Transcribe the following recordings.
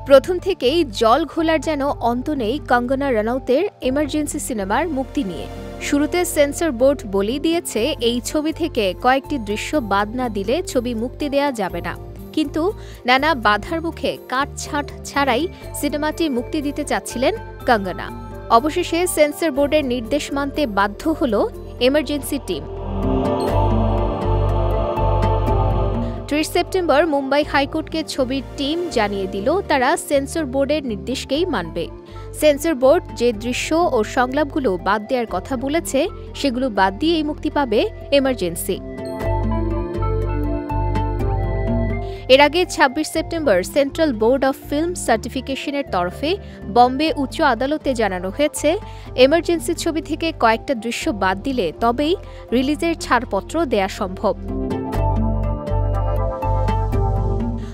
প্রথম থেকেই জল ঘোলার যেন অন্ত নেই কঙ্গনা রানাউতের এমার্জেন্সি সিনেমার মুক্তি নিয়ে। শুরুতে সেন্সর বোর্ড বলেই দিয়েছে এই ছবি থেকে কয়েকটি দৃশ্য বাদ না দিলে ছবি মুক্তি দেয়া যাবে না। কিন্তু নানা বাধার মুখে কাটছাঁট ছাড়াই সিনেমাটি মুক্তি দিতে চাচ্ছিলেন কঙ্গনা। অবশেষে সেন্সর বোর্ডের নির্দেশ মানতে বাধ্য হল এমার্জেন্সি টিম। ৩০ সেপ্টেম্বর মুম্বাই হাইকোর্টকে ছবির টিম জানিয়ে দিল তারা সেন্সর বোর্ডের নির্দেশকেই মানবে। সেন্সর বোর্ড যে দৃশ্য ও সংলাপগুলো বাদ দেওয়ার কথা বলেছে সেগুলো বাদ দিয়েই মুক্তি পাবে এমার্জেন্সি। এর আগে ২৬ September central board of film সার্টিফিকেশনের তরফে বম্বে উচ্চ আদালতে জানানো হয়েছে এমার্জেন্সি ছবি থেকে কয়েকটা দৃশ্য বাদ দিলে তবেই রিলিজের ছাড়পত্র দেয়া সম্ভব।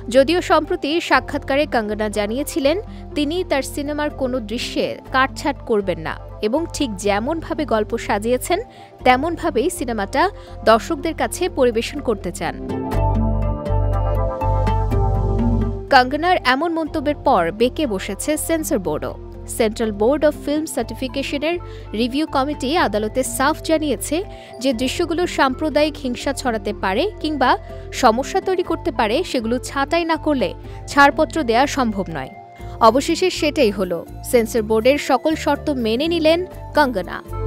যদিও সম্প্রতি সাক্ষাৎকারে কঙ্গনা জানিয়েছিলেন তিনি তার সিনেমার কোনো দৃশ্যে কাটছাঁট করবেন না এবং ঠিক যেমনভাবে গল্প সাজিয়েছেন তেমনভাবেই সিনেমাটা দর্শকদের কাছে পরিবেশন করতে চান। কঙ্গনার এমন মন্তব্যের পর বেঁকে বসেছে সেন্সর বোর্ডও। সেন্ট্রাল বোর্ড অফ ফিল্ম সার্টিফিকেশনের রিভিউ কমিটি আদালতে সাফ জানিয়েছে যে দৃশ্যগুলো সাম্প্রদায়িক হিংসা ছড়াতে পারে কিংবা সমস্যা তৈরি করতে পারে সেগুলো ছাঁটাই না করলে ছাড়পত্র দেওয়া সম্ভব নয়। অবশেষে সেটাই হলো। সেন্সর বোর্ডের সকল শর্ত মেনে নিলেন কঙ্গনা।